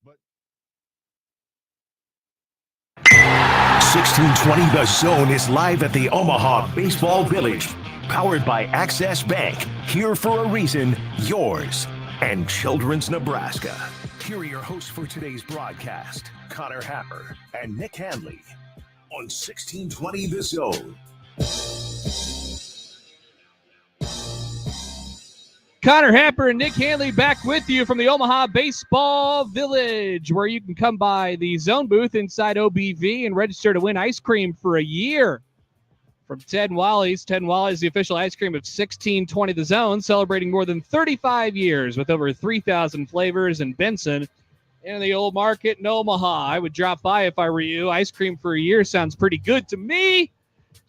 1620 The Zone is live at the Omaha Baseball Village, powered by Access Bank. Here for a reason, yours and Children's Nebraska. Here are your hosts for today's broadcast, Connor Happer and Nick Handley, on 1620 The Zone. Connor Happer and Nick Handley back with you from the Omaha Baseball Village, where you can come by the Zone booth inside OBV and register to win ice cream for a year from Ted and Wally's. Ted and Wally's, the official ice cream of 1620 The Zone, celebrating more than 35 years with over 3,000 flavors in Benson and the old market in Omaha. I would drop by if I were you. Ice cream for a year sounds pretty good to me.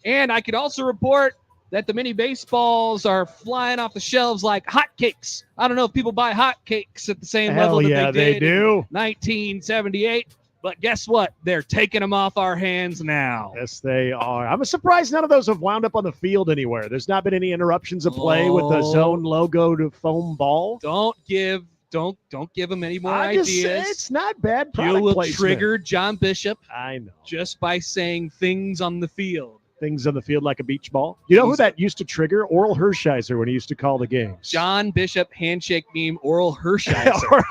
And I could also report that the mini baseballs are flying off the shelves like hotcakes. I don't know if people buy hotcakes at the same level that they did in 1978, but guess what? They're taking them off our hands now. Yes, they are. I'm surprised none of those have wound up on the field anywhere. There's not been any interruptions of play with the Zone logo to foam ball. Don't give them any more ideas. It's not bad product You will placement. trigger John Bishop. I know. Just by saying things on the field. Things on the field like a beach ball. You know who that used to trigger? Oral Hershiser when he used to call the games. John Bishop handshake meme, Oral Hershiser.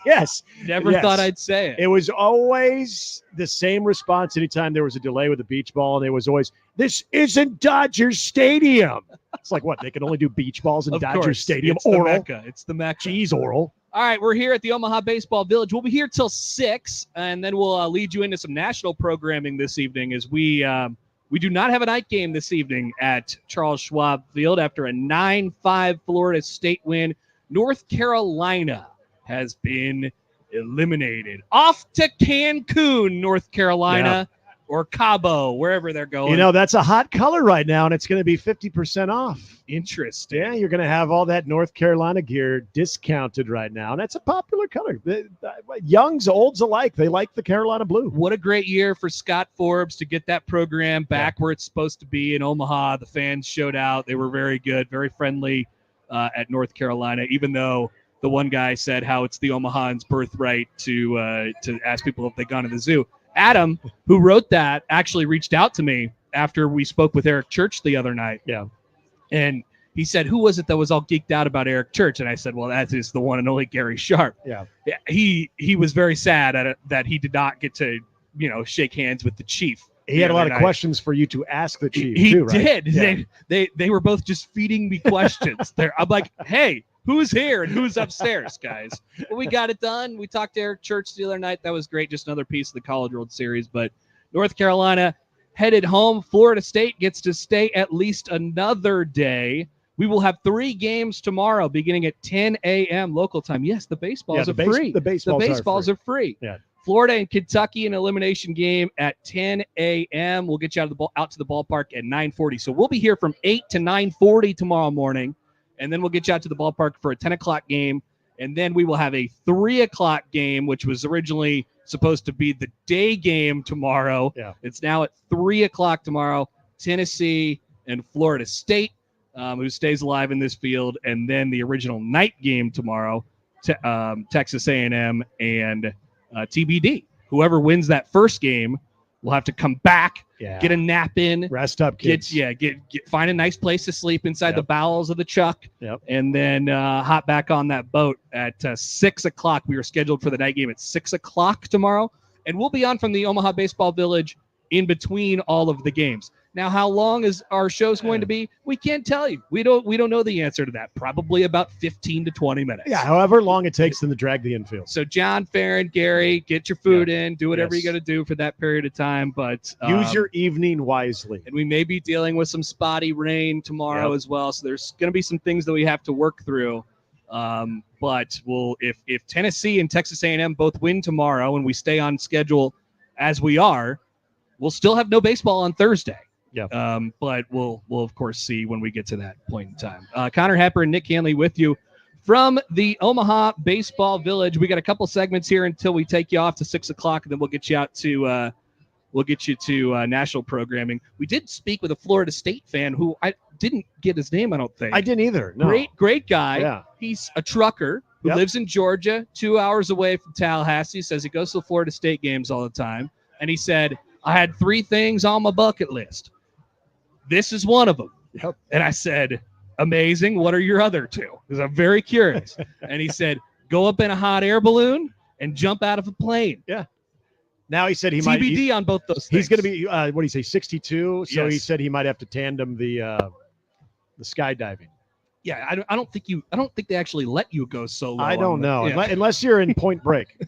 Yes. Never thought I'd say it. It was always the same response anytime there was a delay with the beach ball, and it was always, "This isn't Dodger Stadium." It's like, what? They can only do beach balls in Dodger Stadium? It's Oral. the Mecca. It's the Mecca. Jeez, Oral. All right, we're here at the Omaha Baseball Village. We'll be here till 6, and then we'll lead you into some national programming this evening as we do not have a night game this evening at Charles Schwab Field after a 9-5 Florida State win. North Carolina has been eliminated. Off to Cancun, North Carolina, or Cabo, wherever they're going. You know, that's a hot color right now, and it's going to be 50% off. Interesting. Yeah, you're going to have all that North Carolina gear discounted right now, and that's a popular color. Youngs, olds alike, they like the Carolina blue. What a great year for Scott Forbes to get that program back where it's supposed to be in Omaha. The fans showed out. They were very good, very friendly at North Carolina, even though the one guy said how it's the Omahans' birthright to ask people if they've gone to the zoo. Adam, who wrote that, actually reached out to me after we spoke with Eric Church the other night. Yeah. And he said, who was it that was all geeked out about Eric Church? And I said, well, that is the one and only Gary Sharp. Yeah. He was very sad at it, that he did not get to, shake hands with the chief. He had a lot of questions for you to ask the chief, he too, right? did. Yeah. They were both just feeding me questions. I'm like, hey, who's here and who's upstairs, guys? Well, we got it done. We talked to Eric Church the other night. That was great. Just another piece of the College World Series. But North Carolina headed home. Florida State gets to stay at least another day. We will have 3 games tomorrow beginning at 10 a.m. local time. Yes, the baseballs are free. The baseballs are free. Yeah. Florida and Kentucky, an elimination game at 10 a.m. We'll get you out to the ballpark at 9:40. So we'll be here from 8 to 9:40 tomorrow morning. And then we'll get you out to the ballpark for a 10 o'clock game. And then we will have a 3 o'clock game, which was originally supposed to be the day game tomorrow. Yeah. It's now at 3 o'clock tomorrow. Tennessee and Florida State, who stays alive in this field. And then the original night game tomorrow, Texas A&M and TBD. Whoever wins that first game will have to come back, get a nap in, rest up, kids. Find a nice place to sleep inside the bowels of the truck, and then hop back on that boat at 6 o'clock. We were scheduled for the night game at 6 o'clock tomorrow, and we'll be on from the Omaha Baseball Village in between all of the games. Now, how long is our show's going to be? We can't tell you. We don't know the answer to that. Probably about 15 to 20 minutes. Yeah, however long it takes them to drag the infield. So John, Farron, Gary, get your food in. Do whatever you got to do for that period of time. But use your evening wisely. And we may be dealing with some spotty rain tomorrow as well. So there's going to be some things that we have to work through. But if Tennessee and Texas A&M both win tomorrow and we stay on schedule as we are, we'll still have no baseball on Thursday. Yeah. But we'll of course see when we get to that point in time. Connor Happer and Nick Handley with you from the Omaha Baseball Village. We got a couple segments here until we take you off to 6 o'clock, and then we'll get you out to national programming. We did speak with a Florida State fan who I didn't get his name. I don't think I didn't either. No. Great guy. Yeah. He's a trucker who lives in Georgia, 2 hours away from Tallahassee, says he goes to the Florida State games all the time. And he said, I had 3 things on my bucket list. This is one of them. Yep. And I said, amazing. What are your other 2? Because I'm very curious. And he said, go up in a hot air balloon and jump out of a plane. Yeah. Now he said he TBD might. on both those things. He's going to be, what do you say, 62? So Yes. he said he might have to tandem the skydiving. Yeah, I don't think they actually let you go solo. I don't know. Yeah. Unless you're in Point Break.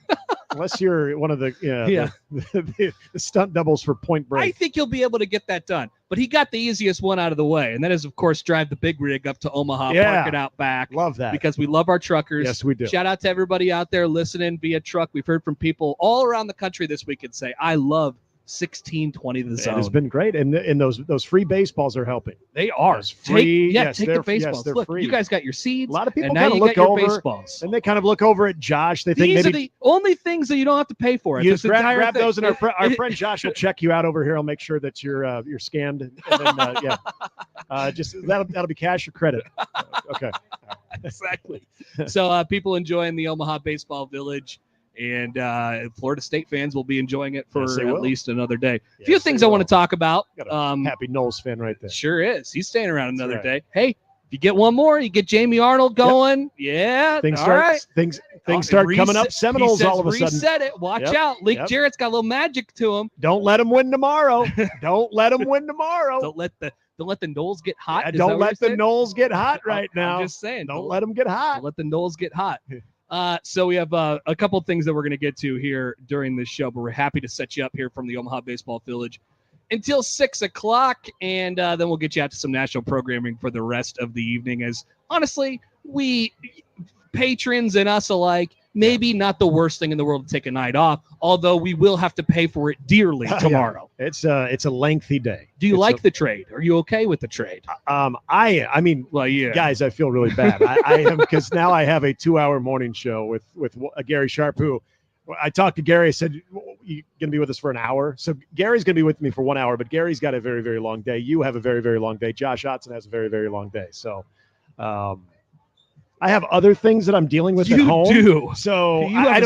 Unless you're one of the the stunt doubles for Point Break. I think you'll be able to get that done. But he got the easiest one out of the way, and that is, of course, drive the big rig up to Omaha, park it out back. Love that. Because we love our truckers. Yes, we do. Shout out to everybody out there listening via truck. We've heard from people all around the country this week and say, I love 1620 the zone. It's been great, and those free baseballs are helping. They are free. Take the baseballs. they're Look, free. You guys got your seeds. A lot of people and now you look got your over baseballs. and they kind of look over at Josh. They think These maybe are the only things that you don't have to pay for. you grab those, and our friend Josh will check you out over here. I'll make sure that you're scanned, and then just that'll be cash or credit. Okay, exactly. So people enjoying the Omaha Baseball Village. And Florida State fans will be enjoying it for at least another day. A few things I want to talk about. Got a happy Knowles fan right there. Sure is. He's staying around another day. Hey, if you get one more, you get Jamie Arnold going. Yep. Yeah. Things start coming up. Seminoles all of a sudden. Reset it. Watch out. Leak Jarrett's got a little magic to him. Don't let him win tomorrow. Don't let him win tomorrow. Don't let the Knowles get hot. Yeah, don't let the Knowles get hot right now. I'm just saying. Don't let them get hot. Don't let the Knowles get hot. So we have a couple of things that we're going to get to here during this show, but we're happy to set you up here from the Omaha Baseball Village until 6 o'clock, and then we'll get you out to some national programming for the rest of the evening. As honestly, we patrons and us alike, maybe not the worst thing in the world to take a night off, although we will have to pay for it dearly tomorrow. It's a lengthy day. Do you like the trade? Are you okay with the trade? I mean, well, yeah, guys, I feel really bad. I am, because now I have a 2-hour morning show with Gary Sharp, who I talked to Gary. I said, you're going to be with us for an hour. So Gary's going to be with me for 1 hour, but Gary's got a very, very long day. You have a very, very long day. Josh Otson has a very, very long day. So, I have other things that I'm dealing with at home. You do. So I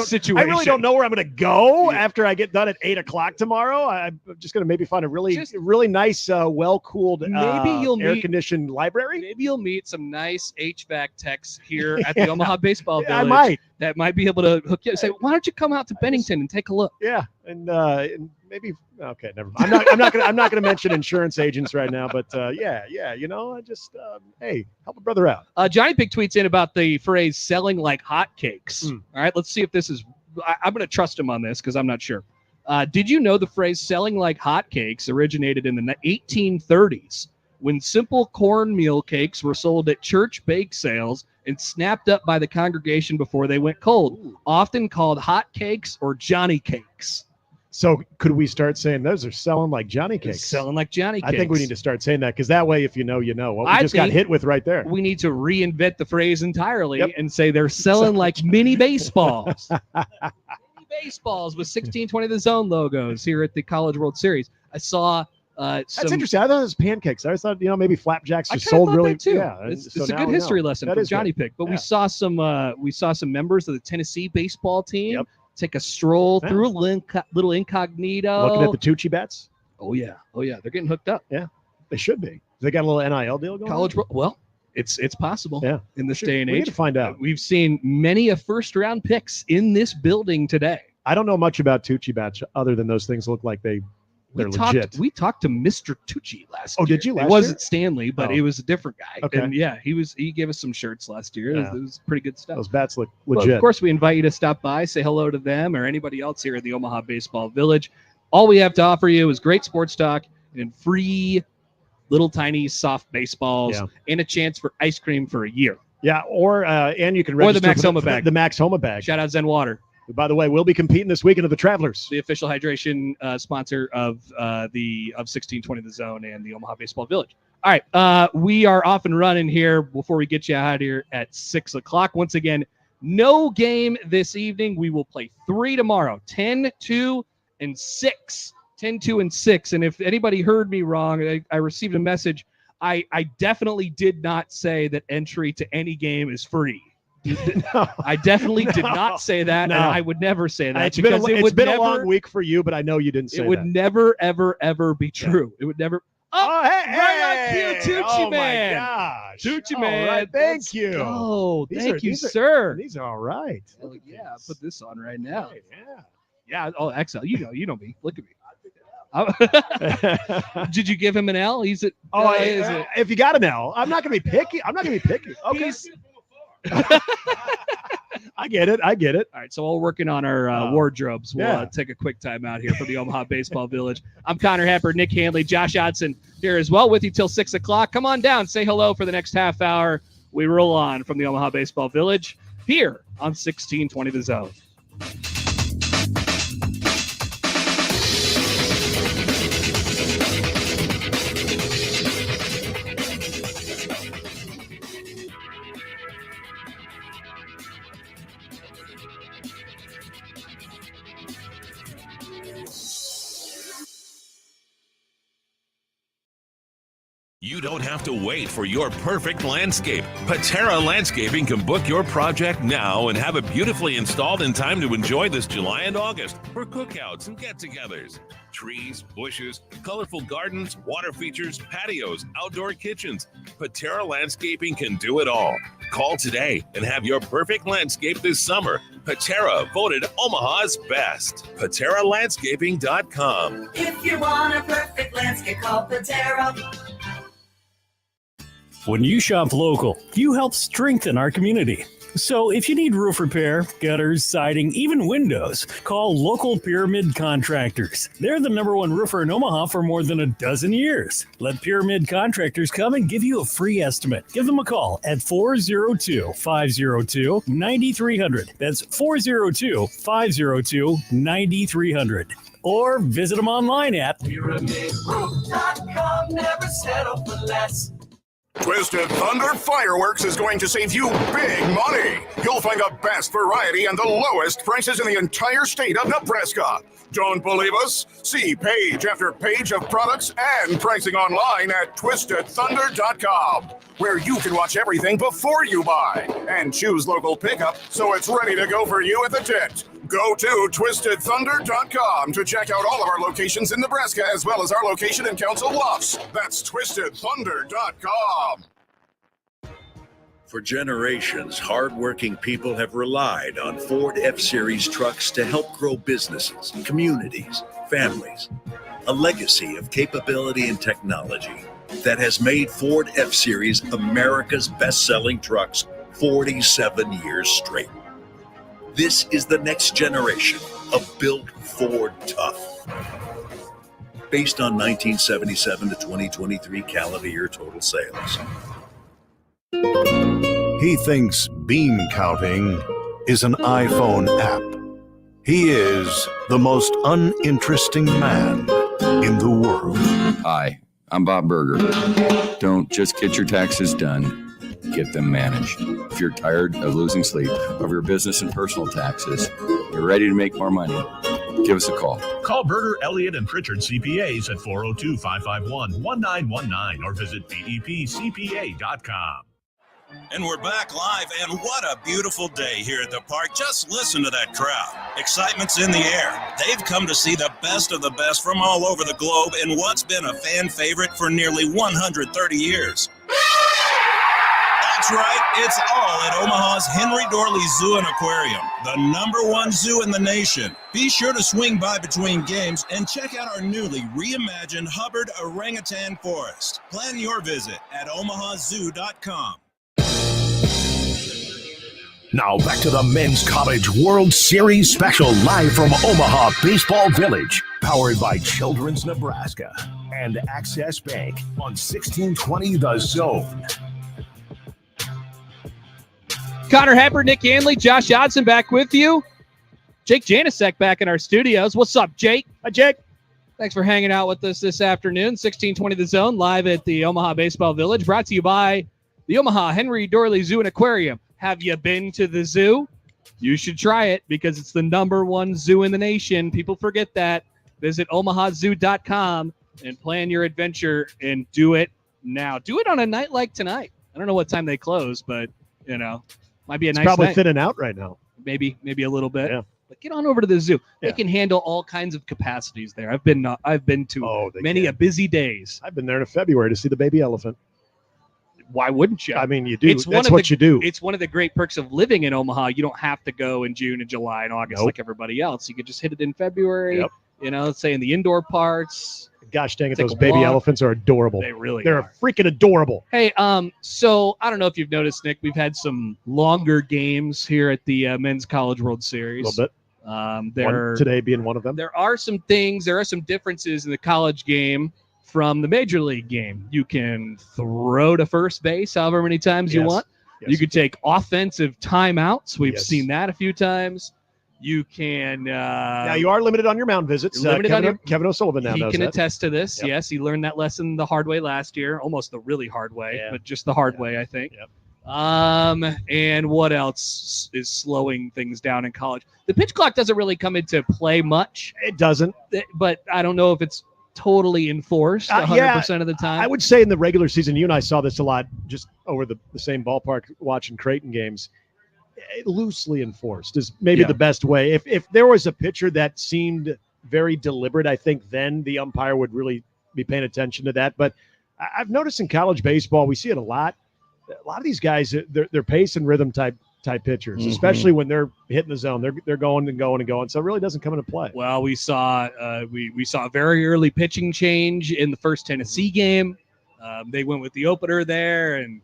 really don't know where I'm going to go after I get done at 8 o'clock tomorrow. I'm just going to maybe find a really nice, well-cooled, air-conditioned library. Maybe you'll meet some nice HVAC techs here at the Omaha Baseball Village. I might. That might be able to hook you up. Say, why don't you come out to Bennington and take a look? Yeah, and maybe. Okay, never mind. I'm not gonna mention insurance agents right now, but yeah. I just hey, help a brother out. Johnny Pick tweets in about the phrase "selling like hotcakes." All right, let's see if this is. I'm gonna trust him on this because I'm not sure. Did you know the phrase "selling like hotcakes" originated in the 1830s when simple cornmeal cakes were sold at church bake sales and snapped up by the congregation before they went cold, often called hot cakes or Johnny cakes. So could we start saying those are selling like Johnny cakes? Selling like Johnny cakes. I think we need to start saying that, because that way, if you know, you know. What we just got hit with right there. We need to reinvent the phrase entirely and say they're selling like mini baseballs. Mini baseballs with 1620 the zone logos here at the College World Series. I saw that's interesting. I thought it was pancakes. I thought, maybe flapjacks just sold really. Too. Yeah, it's a good history lesson from Johnny Pick. But we saw some members of the Tennessee baseball team take a stroll through a little incognito. Looking at the Tucci bats. Oh yeah. They're getting hooked up. Yeah, they should be. They got a little NIL deal going on? Well, it's possible. Yeah, in this day and age. We need to find out. We've seen many first-round picks in this building today. I don't know much about Tucci bats other than those things look like they're legit. We talked to Mr. Tucci last year. Oh, did you? It wasn't Stanley, but it was a different guy. Okay. And he gave us some shirts last year. Yeah. It was pretty good stuff. Those bats look legit. Well, of course, we invite you to stop by, say hello to them or anybody else here at the Omaha Baseball Village. All we have to offer you is great sports talk and free little tiny soft baseballs and a chance for ice cream for a year. Yeah, and you can register the Max Homa bag. The Max Homa bag. Shout out Zen Water. By the way, we'll be competing this weekend of the Travelers, the official hydration sponsor of 1620 the Zone and the Omaha Baseball Village. All right, we are off and running here before we get you out of here at 6 o'clock. Once again, no game this evening. We will play 3 tomorrow, 10, 2, and 6. 10, 2, and 6. And if anybody heard me wrong, I received a message. I definitely did not say that entry to any game is free. No. I definitely did No. not say that, No. and I would never say that. It's because been a long week for you, but I know you didn't say it would that. never, ever, ever be true. It would never. Oh, hey, right on cue, Tucci Man. Oh, my gosh. Tucci All Man. right, thank you. Oh, thank you, these sir. These are all right. Hell yeah, I'll put this on right now. Right, yeah. Yeah. Oh, XL. You know me. Look at me. Did you give him an L? He's at. If you got an L, I'm not going to be picky. Okay. I get it. All right, so while we're working on our wardrobes, we'll take a quick time out here from the Omaha Baseball Village. I'm Connor Happer, Nick Handley, Josh Odson here as well with you till 6 o'clock. Come on down, say hello for the next half hour. We roll on from the Omaha Baseball Village here on 1620 The Zone. You don't have to wait for your perfect landscape. Patera Landscaping can book your project now and have it beautifully installed in time to enjoy this July and August for cookouts and get-togethers. Trees, bushes, colorful gardens, water features, patios, outdoor kitchens. Patera Landscaping can do it all. Call today and have your perfect landscape this summer. Patera voted Omaha's best. PateraLandscaping.com. If you want a perfect landscape, call Patera. When you shop local, you help strengthen our community. So if you need roof repair, gutters, siding, even windows, call local Pyramid Contractors. They're the #1 roofer in Omaha for more than a dozen years. Let Pyramid Contractors come and give you a free estimate. Give them a call at 402-502-9300. That's 402-502-9300. Or visit them online at PyramidRoof.com. Never settle for less. Twisted Thunder Fireworks is going to save you big money. You'll find the best variety and the lowest prices in the entire state of Nebraska. Don't believe us? See page after page of products and pricing online at TwistedThunder.com, where you can watch everything before you buy and choose local pickup so it's ready to go for you at the tent. Go to TwistedThunder.com to check out all of our locations in Nebraska as well as our location in Council Bluffs. That's TwistedThunder.com. For generations, hardworking people have relied on Ford F-Series trucks to help grow businesses, communities, families. A legacy of capability and technology that has made Ford F-Series America's best-selling trucks 47 years straight. This is the next generation of Built Ford Tough. Based on 1977 to 2023 calendar year total sales. He thinks bean counting is an iPhone app. He is the most uninteresting man in the world. Hi, I'm Bob Berger. Don't just get your taxes done. Get them managed. If you're tired of losing sleep over your business and personal taxes, you're ready to make more money, give us a call. Call Berger, Elliott, and Pritchard CPAs at 402-551-1919 or visit BEPCPA.com. And we're back live, and what a beautiful day here at the park. Just listen to that crowd. Excitement's in the air. They've come to see the best of the best from all over the globe in what's been a fan favorite for nearly 130 years. That's right, it's all at Omaha's Henry Dorley Zoo and Aquarium, the #1 zoo in the nation. Be sure to swing by between games and check out our newly reimagined Hubbard Orangutan Forest. Plan your visit at omahazoo.com. Now back to the Men's College World Series special live from Omaha Baseball Village, powered by Children's Nebraska and Access Bank on 1620 The Zone. Connor Happer, Nick Handley, Josh Odson back with you. Jake Janisek back in our studios. What's up, Jake? Hi, Jake. Thanks for hanging out with us this afternoon. 1620 The Zone, live at the Omaha Baseball Village, brought to you by the Omaha Henry Dorley Zoo and Aquarium. Have you been to the zoo? You should try it because it's the #1 zoo in the nation. People forget that. Visit omahazoo.com and plan your adventure and do it now. Do it on a night like tonight. I don't know what time they close, but, Might be a It's nice probably night. thinning out right now. Maybe a little bit. Yeah. But get on over to the zoo. They Yeah. can handle all kinds of capacities there. I've been to many a busy days. I've been there in February to see the baby elephant. Why wouldn't you? I mean, you do. It's That's what you do. It's one of the great perks of living in Omaha. You don't have to go in June and July and August Nope. like everybody else. You could just hit it in February. Yep. Let's say in the indoor parts. Gosh dang it, Take those a baby walk. elephants are adorable. They really They're are. freaking adorable. Hey, so I don't know if you've noticed, Nick, we've had some longer games here at the Men's College World A Series. little bit. Today being one of them. There are some differences in the college game from the major league game. You can throw to first base however many times you Yes. want. Yes. You could take offensive timeouts. We've Yes. seen that a few times. You can. Now you are limited on your mound visits. You're limited on Kevin O'Sullivan now he knows can that. attest to this. Yep. Yes, he learned that lesson the hard way last year, almost the really hard way, Yeah. but just the hard way, I think. Yep. And what else is slowing things down in college? The pitch clock doesn't really come into play much, It doesn't. but I don't know if it's totally enforced 100% of the time. I would say in the regular season, you and I saw this a lot just over the same ballpark watching Creighton games. Loosely enforced is maybe Yeah. the best way. If there was a pitcher that seemed very deliberate, I think then the umpire would really be paying attention to that. But I've noticed in college baseball, we see it a lot. A lot of these guys, they're pace and rhythm type pitchers, Mhm. especially when they're hitting the zone. They're going and going and going. So it really doesn't come into play. Well, we saw we saw a very early pitching change in the first Tennessee game. They went with the opener there, and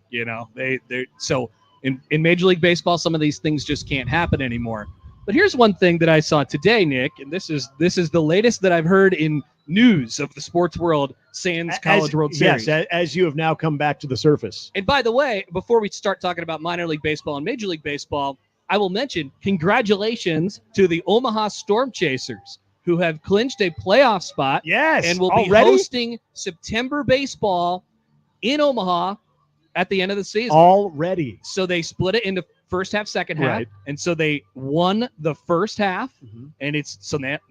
they so in Major League Baseball, some of these things just can't happen anymore. But here's one thing that I saw today, Nick, and this is the latest that I've heard in news of the sports world sans College World Series. Yes, as you have now come back to the surface. And by the way, before we start talking about minor league baseball and Major League Baseball, I will mention congratulations to the Omaha Storm Chasers, who have clinched a playoff spot. Yes, and will be already? hosting September baseball in Omaha at the end of the season. Already. So they split it into first half, second half. Right. And so they won the first half. Mhm. And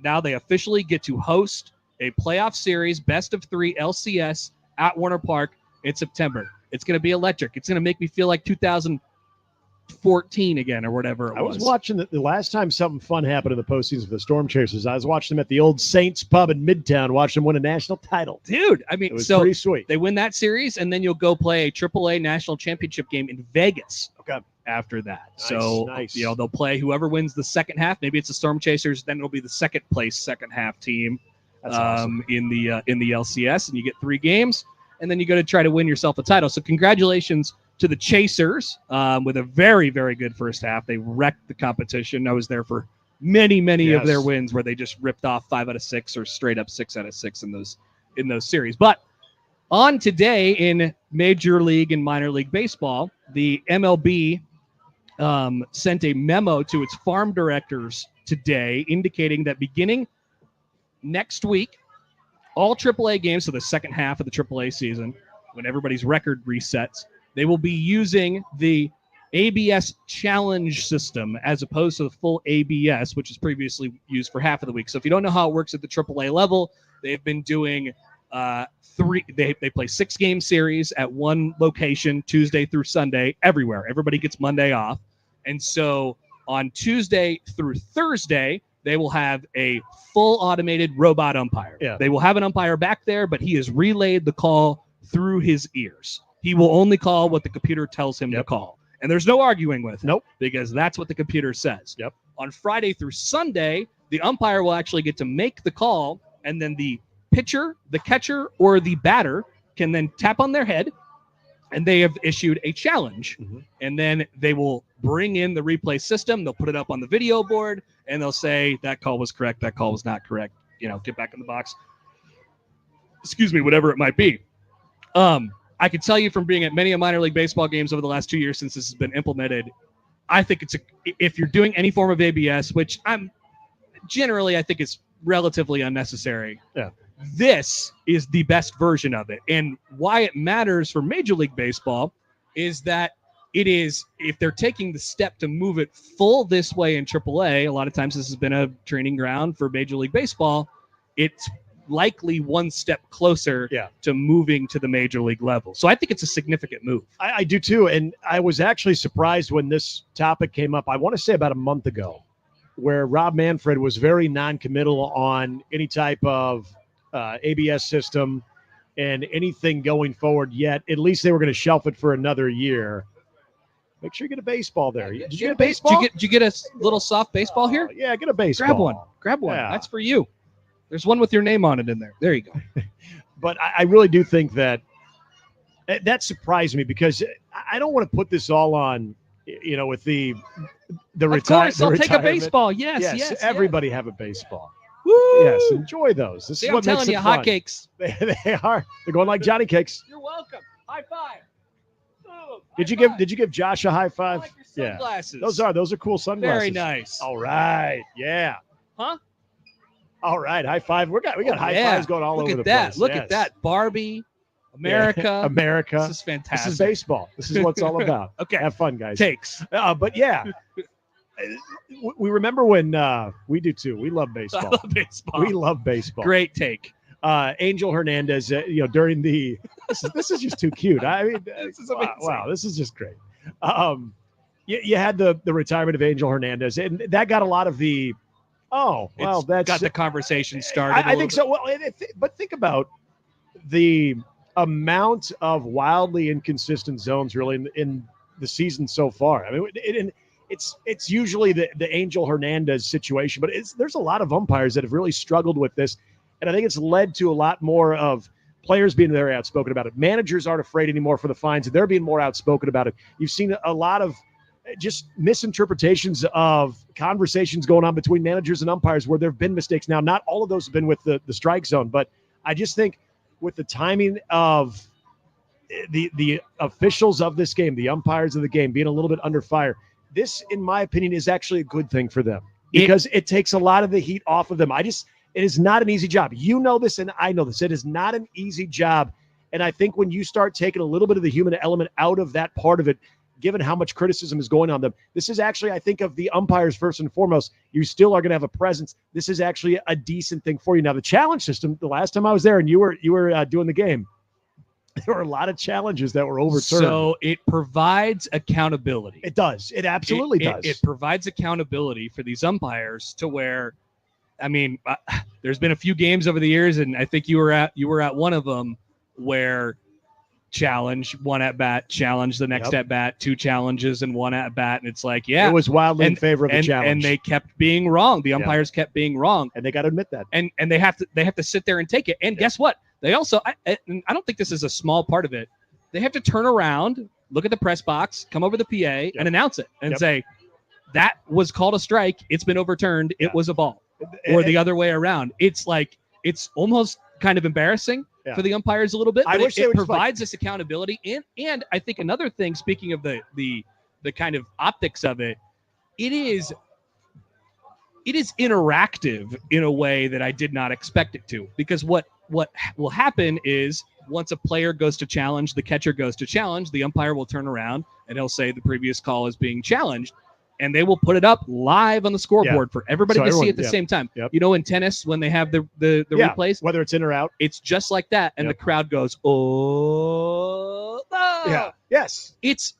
now they officially get to host a playoff series, best of 3 LCS at Warner Park in September. It's going to be electric. It's going to make me feel like 2014 again or whatever it I was watching the last time something fun happened in the postseason for the Storm Chasers. I was watching them at the old Saints pub in Midtown, watching them win a national title. Dude, I It mean, was so pretty sweet. they win that series, and then you'll go play a AAA national championship game in Vegas. Okay. After that, Nice, so nice. they'll play whoever wins the second half. Maybe it's the Storm Chasers. Then it'll be the second place second half team That's awesome. in the LCS, and you get 3 games, and then you go to try to win yourself a title. So congratulations to the Chasers with a very, very good first half. They wrecked the competition. I was there for many of their Yes. wins where they just ripped off 5 out of 6 or straight up 6 out of 6 in those series. But on today in Major League and Minor League Baseball, the MLB sent a memo to its farm directors today indicating that beginning next week, all AAA games, so the second half of the AAA season, when everybody's record resets, they will be using the ABS challenge system as opposed to the full ABS, which is previously used for half of the week. So if you don't know how it works at the AAA level, they've been doing they play 6-game series at one location Tuesday through Sunday everywhere. Everybody gets Monday off. And so on Tuesday through Thursday, they will have a full automated robot umpire. Yeah. They will have an umpire back there, but he has relayed the call through his ears. He will only call what the computer tells him to call. And there's no arguing with it. Nope. Because that's what the computer says. Yep. On Friday through Sunday, the umpire will actually get to make the call, and then the pitcher, the catcher, or the batter can then tap on their head, and they have issued a challenge. Mhm. And then they will bring in the replay system. They'll put it up on the video board, and they'll say that call was correct, that call was not correct. Get back in the box. Excuse me, whatever it might be. I can tell you from being at many of minor league baseball games over the last 2 years since this has been implemented, I think if you're doing any form of ABS, which I think is relatively unnecessary. Yeah. This is the best version of it. And why it matters for Major League Baseball is that it is, if they're taking the step to move it full this way in AAA, a lot of times this has been a training ground for Major League Baseball. It's likely one step closer to moving to the major league level. So I think it's a significant move. I do too. And I was actually surprised when this topic came up, I want to say about a month ago, where Rob Manfred was very non-committal on any type of ABS system and anything going forward yet. At least they were going to shelf it for another year. Make sure you get a baseball there. Did you get a baseball? Did you get a little soft baseball here? Yeah, get a baseball. Grab one. Yeah. That's for you. There's one with your name on it in there. There you go. But I really do think that surprised me, because I don't want to put this all on, with the Of course, I'll take a baseball. Yes. Everybody have a baseball. Woo! Yes, enjoy those. This See, is I'm what makes telling it you, fun. hotcakes. They are. They're going like Johnny cakes. You're welcome. High five. Boom. Did you give Josh a high five? I like your sunglasses. Those are cool sunglasses. Very nice. All right. Yeah. Huh? All right. High five. We got high fives going all over the place. Look at that. Barbie. America. Yeah. America. This is fantastic. This is baseball. This is what it's all about. Okay. Have fun, guys. Takes. But yeah. We remember when we do too. We love baseball. I love baseball. We love baseball. Great take. Angel Hernandez, during the this is just too cute. I mean, this is amazing. Wow, this is just great. You had the retirement of Angel Hernandez, and that got a lot of the. That's got the conversation started. I think so. Well, but think about the amount of wildly inconsistent zones really in the season so far. I mean, it's usually the Angel Hernandez situation, but there's a lot of umpires that have really struggled with this. And I think it's led to a lot more of players being very outspoken about it. Managers aren't afraid anymore for the fines, and they're being more outspoken about it. You've seen a lot of just misinterpretations of conversations going on between managers and umpires where there have been mistakes. Now, not all of those have been with the strike zone, but I just think with the timing of the officials of this game, the umpires of the game being a little bit under fire, this, in my opinion, is actually a good thing for them because it takes a lot of the heat off of them. It is not an easy job. You know this, and I know this. It is not an easy job. And I think when you start taking a little bit of the human element out of that part of it, given how much criticism is going on them, this is actually, I think, of the umpires first and foremost, you still are going to have a presence. This is actually a decent thing for you. Now, the challenge system, the last time I was there and you were doing the game, there were a lot of challenges that were overturned. So it provides accountability. It does. It absolutely does. It provides accountability for these umpires to where, I mean, there's been a few games over the years, and I think you were at one of them where challenge, one at bat, challenge the next at bat, two challenges and one at bat, and it's like, it was wildly in favor of the challenge, and they kept being wrong. The umpires kept being wrong, and they got to admit that, and they have to sit there and take it. And guess what? They also, I don't think this is a small part of it. They have to turn around, look at the press box, come over the PA, and announce it, and say that was called a strike. It's been overturned. It was a ball. Or the other way around. It's like, it's almost kind of embarrassing for the umpires a little bit, but it provides this accountability. And I think another thing, speaking of the kind of optics of it, it is interactive in a way that I did not expect it to, because what will happen is once a player goes to challenge, the catcher goes to challenge, the umpire will turn around and he'll say the previous call is being challenged. And they will put it up live on the scoreboard for everybody to see at the same time. You know, in tennis, when they have the replays, whether it's in or out, it's just like that. And the crowd goes, oh, yeah. Yes. It's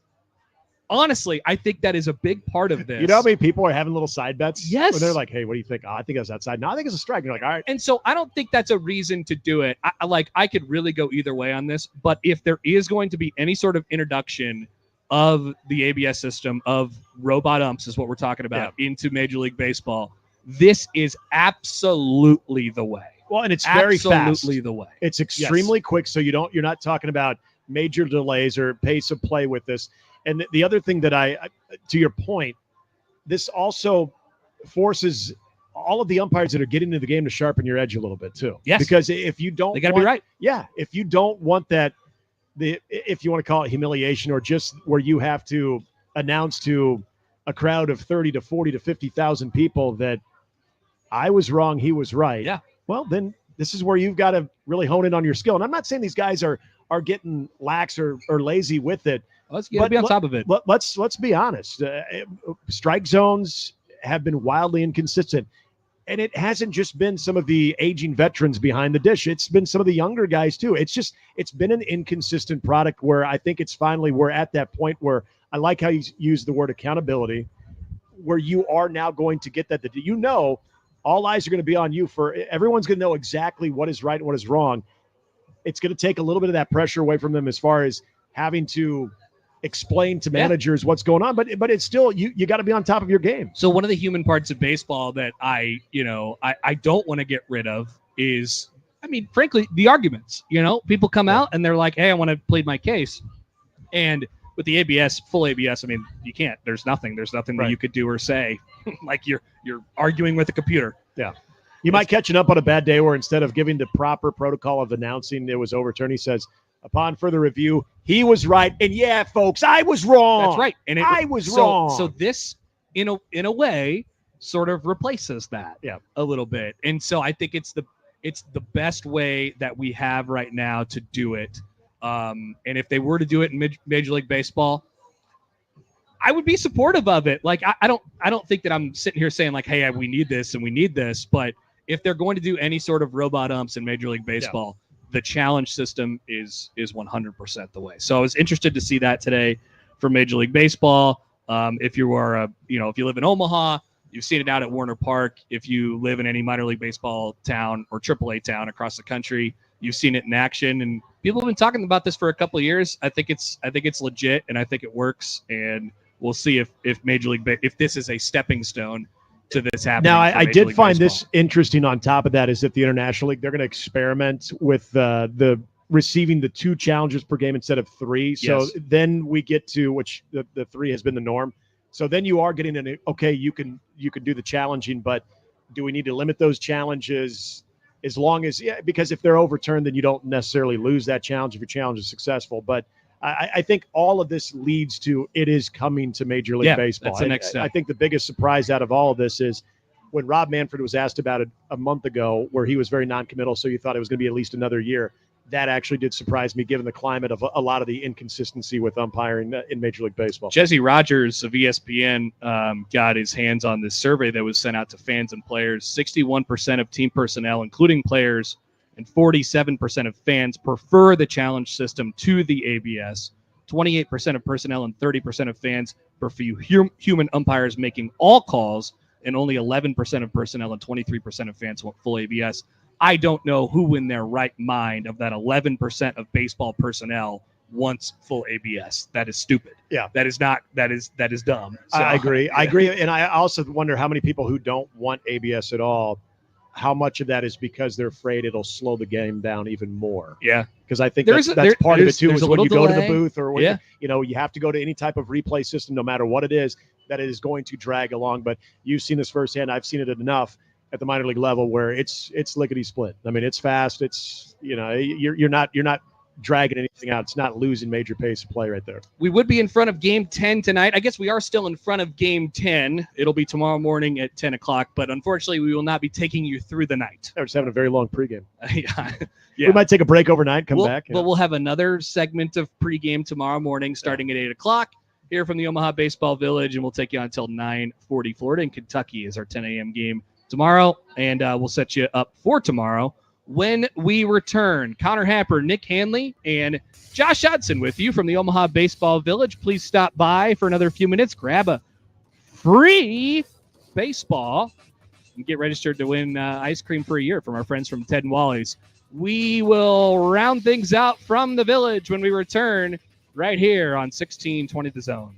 honestly, I think that is a big part of this. You know how many people are having little side bets? Yes. Where they're like, hey, what do you think? Oh, I think I was outside. No, I think it's a strike. And you're like, all right. And so I don't think that's a reason to do it. I could really go either way on this. But if there is going to be any sort of introduction of the ABS system, of robot umps is what we're talking about, into Major League Baseball, this is absolutely the way. Well, and it's very fast. Absolutely the way. It's extremely quick, so you're not talking about major delays or pace of play with this. And the other thing that to your point, this also forces all of the umpires that are getting into the game to sharpen your edge a little bit too. Yes. Because if you don't, they got to be right. Yeah. If you don't want that, if you want to call it humiliation, or just where you have to announce to a crowd of 30 to 40 to 50,000 people that I was wrong, he was right. Yeah. Well, then this is where you've got to really hone in on your skill. And I'm not saying these guys are getting lax or lazy with it. Let's be on top of it. Let's be honest. Strike zones have been wildly inconsistent. And it hasn't just been some of the aging veterans behind the dish. It's been some of the younger guys too. It's been an inconsistent product where I think we're at that point where I like how you use the word accountability, where you are now going to get that, all eyes are going to be on you everyone's going to know exactly what is right and what is wrong. It's going to take a little bit of that pressure away from them as far as having to explain to managers what's going on, but it's still, you got to be on top of your game. So one of the human parts of baseball that I don't want to get rid of is, frankly, the arguments. People come out and they're like, hey, I want to plead my case. And with the ABS, full ABS, you can't. There's nothing that you could do or say. Like you're arguing with a computer. Yeah. You might catch it up on a bad day where instead of giving the proper protocol of announcing it was overturned, he says, upon further review, he was right. And yeah, folks, I was wrong. That's right. And I was wrong. So this, in a way, sort of replaces that a little bit. And so I think it's the best way that we have right now to do it. And if they were to do it in Major League Baseball, I would be supportive of it. Like I don't think that I'm sitting here saying like, hey, we need this and we need this. But if they're going to do any sort of robot umps in Major League Baseball, the challenge system is 100% the way. So I was interested to see that today for Major League Baseball. If you are if you live in Omaha, you've seen it out at Warner Park. If you live in any minor league baseball town or AAA town across the country, you've seen it in action. And people have been talking about this for a couple of years. I think it's legit, and I think it works. And we'll see if Major League if this is a stepping stone to this happening. Now, I did find this interesting. On top of that, is that the International League, they're going to experiment with the receiving the 2 challenges per game instead of 3. So then we get to which the 3 has been the norm. So then you are getting you can do the challenging, but do we need to limit those challenges as long as because if they're overturned, then you don't necessarily lose that challenge if your challenge is successful. But I think all of this leads to it is coming to Major League Baseball. That's the next step. I think the biggest surprise out of all of this is when Rob Manfred was asked about it a month ago, where he was very non-committal, so you thought it was going to be at least another year. That actually did surprise me, given the climate of a lot of the inconsistency with umpiring in Major League Baseball. Jesse Rogers of ESPN got his hands on this survey that was sent out to fans and players. 61% of team personnel, including players, and 47% of fans prefer the challenge system to the ABS. 28% of personnel and 30% of fans prefer human umpires making all calls, and only 11% of personnel and 23% of fans want full ABS. I don't know who in their right mind of that 11% of baseball personnel wants full ABS. That is stupid. Yeah. That is dumb. So, I agree. And I also wonder how many people who don't want ABS at all, how much of that is because they're afraid it'll slow the game down even more. Yeah. Because I think that's part of it too, is when you go to the booth or when you have to go to any type of replay system, no matter what it is, that it is going to drag along. But you've seen this firsthand. I've seen it enough at the minor league level where it's lickety split. I mean, it's fast. It's, you're not dragging anything out. It's not losing major pace of play right there. We would be in front of game 10 tonight. I guess we are still in front of game 10. It'll be tomorrow morning at 10 o'clock, but unfortunately we will not be taking you through the night. We're just having a very long pregame. Yeah. We might take a break overnight, come back. But we'll have another segment of pregame tomorrow morning starting at 8 o'clock here from the Omaha Baseball Village, and we'll take you on until 9:40. Florida and Kentucky is our 10 a.m. game tomorrow, and we'll set you up for tomorrow when we return. Connor Happer, Nick Handley, and Josh Hudson with you from the Omaha Baseball Village. Please stop by for another few minutes, grab a free baseball, and get registered to win ice cream for a year from our friends from Ted and Wally's. We will round things out from the Village when we return right here on 1620 The Zone.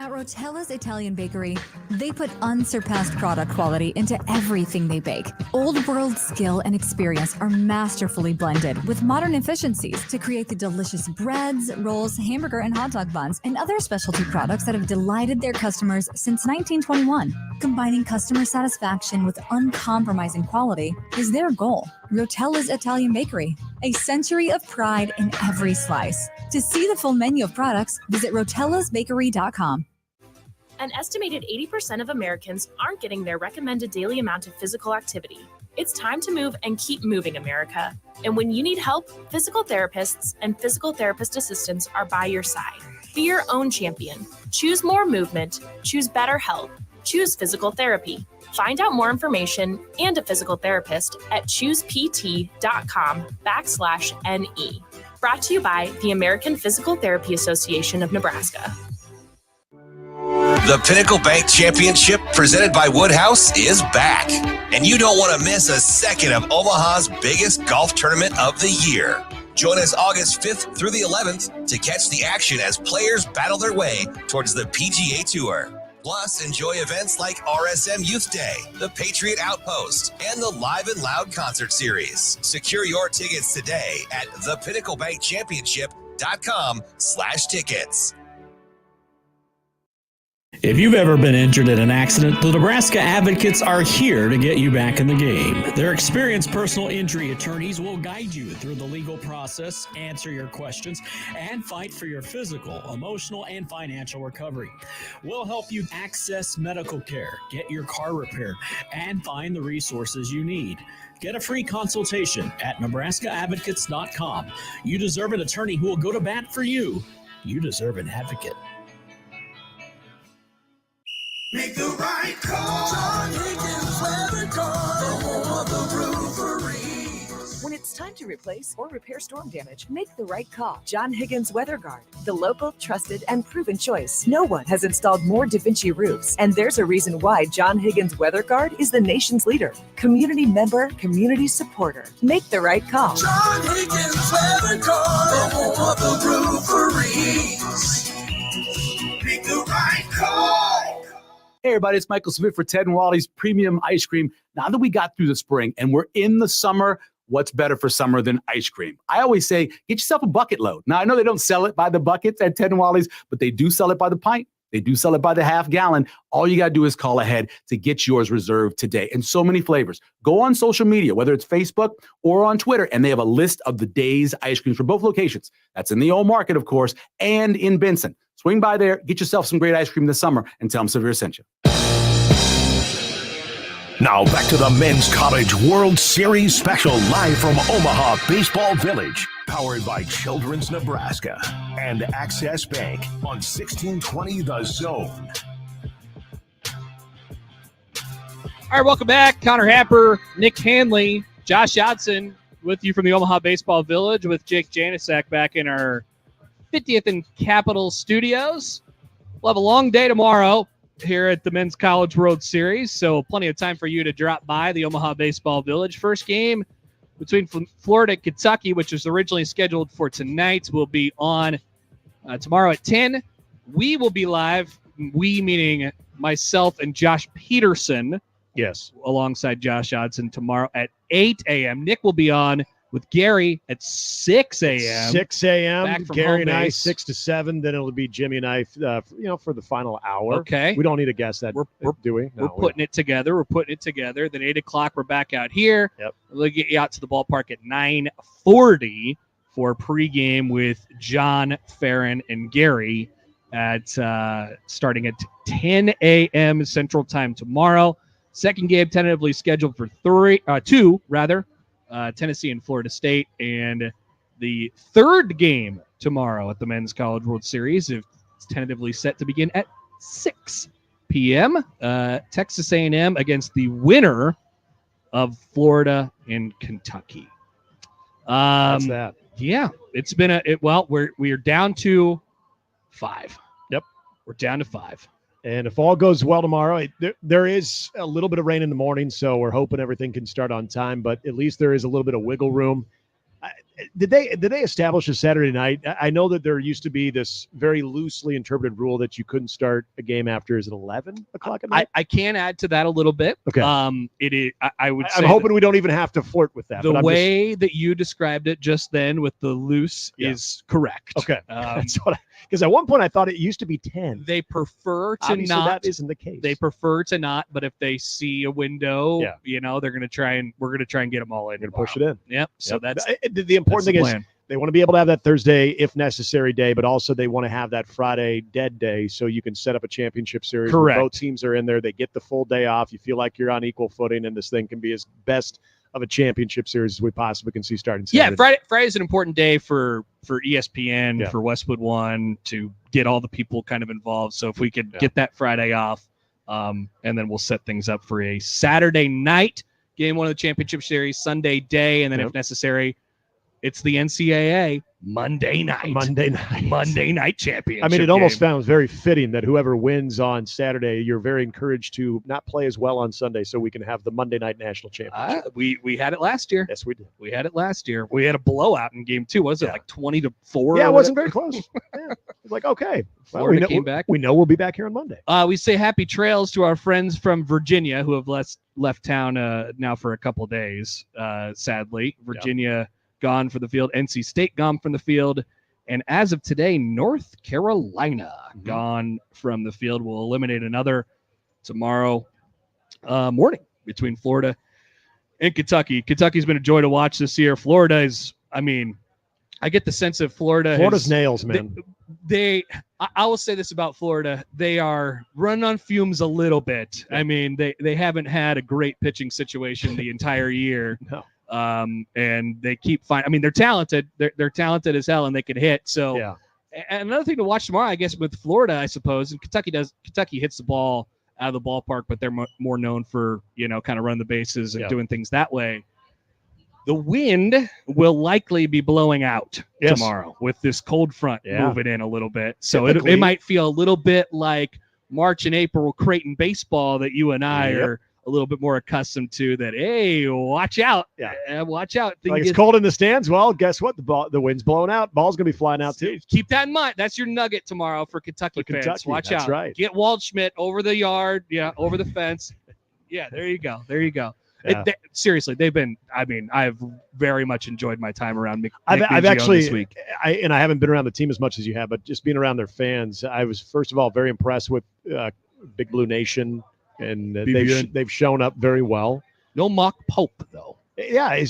At Rotella's Italian Bakery, they put unsurpassed product quality into everything they bake. Old world skill and experience are masterfully blended with modern efficiencies to create the delicious breads, rolls, hamburger and hot dog buns, and other specialty products that have delighted their customers since 1921. Combining customer satisfaction with uncompromising quality is their goal. Rotella's Italian Bakery, a century of pride in every slice. To see the full menu of products, visit rotellasbakery.com. An estimated 80% of Americans aren't getting their recommended daily amount of physical activity. It's time to move and keep moving, America. And when you need help, physical therapists and physical therapist assistants are by your side. Be your own champion. Choose more movement. Choose better health. Choose physical therapy. Find out more information and a physical therapist at choosept.com/NE. Brought to you by the American Physical Therapy Association of Nebraska. The Pinnacle Bank Championship presented by Woodhouse is back, and you don't want to miss a second of Omaha's biggest golf tournament of the year. Join us August 5th through the 11th to catch the action as players battle their way towards the PGA Tour. Plus, enjoy events like RSM Youth Day, the Patriot Outpost, and the Live and Loud Concert Series. Secure your tickets today at thepinnaclebankchampionship.com/tickets. If you've ever been injured in an accident, the Nebraska Advocates are here to get you back in the game. Their experienced personal injury attorneys will guide you through the legal process, answer your questions, and fight for your physical, emotional, and financial recovery. We'll help you access medical care, get your car repaired, and find the resources you need. Get a free consultation at nebraskaadvocates.com. You deserve an attorney who will go to bat for you. You deserve an advocate. Make the right call. John Higgins Weather Guard, the home of the roofery. When it's time to replace or repair storm damage, make the right call. John Higgins Weather Guard, the local, trusted, and proven choice. No one has installed more Da Vinci roofs, and there's a reason why John Higgins Weather Guard is the nation's leader. Community member, community supporter. Make the right call. John Higgins Weather Guard, the home of the roofery. Make the right call. Hey everybody, it's Michael Smith for Ted and Wally's Premium Ice Cream. Now that we got through the spring and we're in the summer, what's better for summer than ice cream? I always say, get yourself a bucket load. Now I know they don't sell it by the buckets at Ted and Wally's, but they do sell it by the pint. They do sell it by the half gallon. All you got to do is call ahead to get yours reserved today. And so many flavors. Go on social media, whether it's Facebook or on Twitter, and they have a list of the day's ice creams for both locations. That's in the old market, of course, and in Benson. Swing by there, get yourself some great ice cream this summer, and tell them Severe sent you. Now back to the Men's College World Series special live from Omaha Baseball Village. Powered by Children's Nebraska and Access Bank on 1620 The Zone. All right, welcome back. Connor Happer, Nick Handley, Josh Hodson with you from the Omaha Baseball Village with Jake Janicek back in our 50th and Capitol Studios. We'll have a long day tomorrow here at the Men's College World Series, so plenty of time for you to drop by the Omaha Baseball Village. First game between Florida and Kentucky, which was originally scheduled for tonight, will be on tomorrow at 10. We will be live, we meaning myself and Josh Peterson. Yes. Alongside Josh Hodson tomorrow at 8 a.m. Nick will be on with Gary at 6 a.m. 6 a.m. Gary and I, base. 6 to 7. Then it'll be Jimmy and I, for the final hour. Okay. We don't need to guess that, do we? No, we're putting it together. We're putting it together. Then 8 o'clock, we're back out here. Yep. We'll get you out to the ballpark at 9:40 for pregame with John, Farron, and Gary at starting at 10 a.m. Central Time tomorrow. Second game tentatively scheduled for two. Tennessee and Florida State, and the third game tomorrow at the Men's College World Series is tentatively set to begin at 6 p.m. Texas A&M against the winner of Florida and Kentucky. That's that. Yeah, it's been we are down to 5. Yep, we're down to 5. And if all goes well tomorrow, there is a little bit of rain in the morning, so we're hoping everything can start on time. But at least there is a little bit of wiggle room. Did they establish a Saturday night? I know that there used to be this very loosely interpreted rule that you couldn't start a game after is it 11 o'clock at night? I can add to that a little bit. Okay. It is. I would say I'm hoping we don't even have to flirt with that. The way that you described it just then with the loose is correct. Okay. That's what because at one point I thought it used to be 10. They prefer to Obviously, not. That isn't the case. They prefer to not, but if they see a window, Yeah. they're going to try and we're going to try and get them all in. We're going to push it in. Yep. So that's the important thing is They want to be able to have that Thursday, if necessary, day, but also they want to have that Friday dead day so you can set up a championship series. Correct. Where both teams are in there. They get the full day off. You feel like you're on equal footing, and this thing can be as best of a championship series as we possibly can see starting Saturday. Yeah, Friday is an important day for ESPN, for Westwood One, to get all the people kind of involved. So if we could get that Friday off, and then we'll set things up for a Saturday night game, one of the championship series, Sunday day, and then if necessary, it's the NCAA Monday night championship. I mean, it almost sounds very fitting that whoever wins on Saturday, you're very encouraged to not play as well on Sunday so we can have the Monday night national championship. We had it last year. Yes, we did. We had it last year. We had a blowout in game 2. Was it like 20-4? Yeah, it wasn't very close. It's like, okay. Well, Florida came back. We know we'll be back here on Monday. We say happy trails to our friends from Virginia who have left town now for a couple of days, sadly. Virginia gone from the field. NC State gone from the field. And as of today, North Carolina gone from the field. We'll eliminate another tomorrow morning between Florida and Kentucky. Kentucky's been a joy to watch this year. Florida is, I mean, I get the sense of Florida's nails, man. I will say this about Florida. They are running on fumes a little bit. I mean, they haven't had a great pitching situation the entire year. No. And they keep finding. I mean, they're talented. They're talented as hell, and they can hit. So, and another thing to watch tomorrow, I guess, with Florida, I suppose, and Kentucky hits the ball out of the ballpark, but they're more known for kind of running the bases and doing things that way. The wind will likely be blowing out tomorrow with this cold front moving in a little bit. So it might feel a little bit like March and April Creighton baseball that you and I are a little bit more accustomed to. That, hey, watch out. Watch out. Like it's cold in the stands. Well, guess what? The wind's blowing out. Ball's going to be flying out too. Keep that in mind. That's your nugget tomorrow for Kentucky fans. Watch out. Right. Get Waldschmidt over the yard. Yeah, over the fence. Yeah, there you go. There you go. Yeah. Seriously, they've been. I mean, I've very much enjoyed my time around Nick I've actually this week. I haven't been around the team as much as you have, but just being around their fans, I was first of all very impressed with Big Blue Nation, and they've shown up very well. No Mock Pope though. Yeah,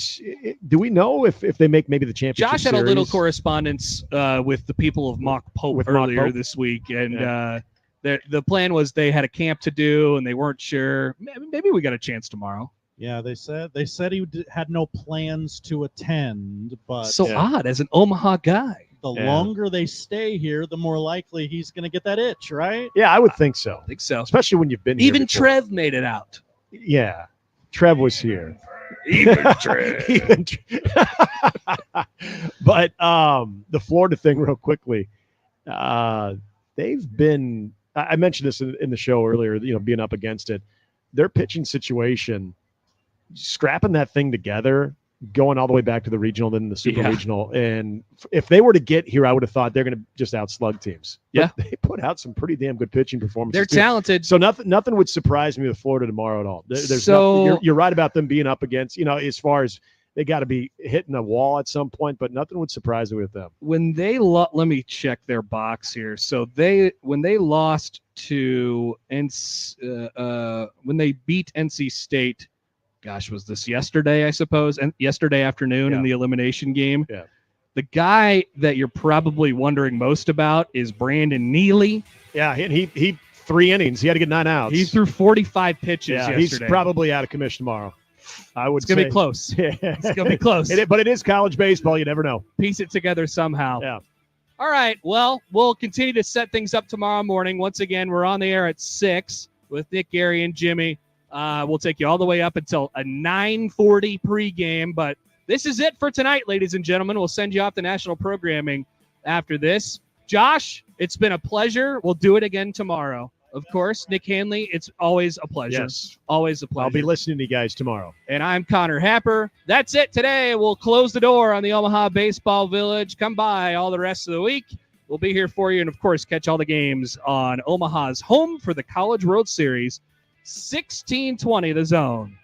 do we know if they make maybe the championship Josh had series? a little correspondence with the people of Mock Pope earlier this week, and the plan was they had a camp to do, and they weren't sure. Maybe we got a chance tomorrow. Yeah, they said he had no plans to attend, but so odd as an Omaha guy. The longer they stay here, the more likely he's going to get that itch, right? Yeah, I would think so. I think so, especially when you've been here. Even before. Trev made it out. Yeah, Trev was here. Even Trev. But the Florida thing, real quickly, they've been. I mentioned this in the show earlier. Being up against it, their pitching situation. Scrapping that thing together, going all the way back to the regional, then the super regional. And if they were to get here, I would have thought they're going to just outslug teams. Yeah. But they put out some pretty damn good pitching performances. They're talented. So nothing would surprise me with Florida tomorrow at all. You're right about them being up against, as far as they got to be hitting a wall at some point, but nothing would surprise me with them. When they let me check their box here. So when they lost to when they beat NC State, gosh, was this yesterday, I suppose? And yesterday afternoon in the elimination game. Yeah. The guy that you're probably wondering most about is Brandon Neely. Yeah, he 3 innings. He had to get 9 outs. He threw 45 pitches yesterday. He's probably out of commission tomorrow. It's going to be close. It's going to be close. But it is college baseball. You never know. Piece it together somehow. Yeah. All right. Well, we'll continue to set things up tomorrow morning. Once again, we're on the air at 6 with Nick, Gary, and Jimmy. We'll take you all the way up until a 9:40 pregame, but this is it for tonight, ladies and gentlemen. We'll send you off to national programming after this. Josh, it's been a pleasure. We'll do it again tomorrow. Of course, Nick Handley, it's always a pleasure. Yes. Always a pleasure. I'll be listening to you guys tomorrow. And I'm Connor Happer. That's it today. We'll close the door on the Omaha Baseball Village. Come by all the rest of the week. We'll be here for you, and, of course, catch all the games on Omaha's home for the College World Series. 1620 The Zone.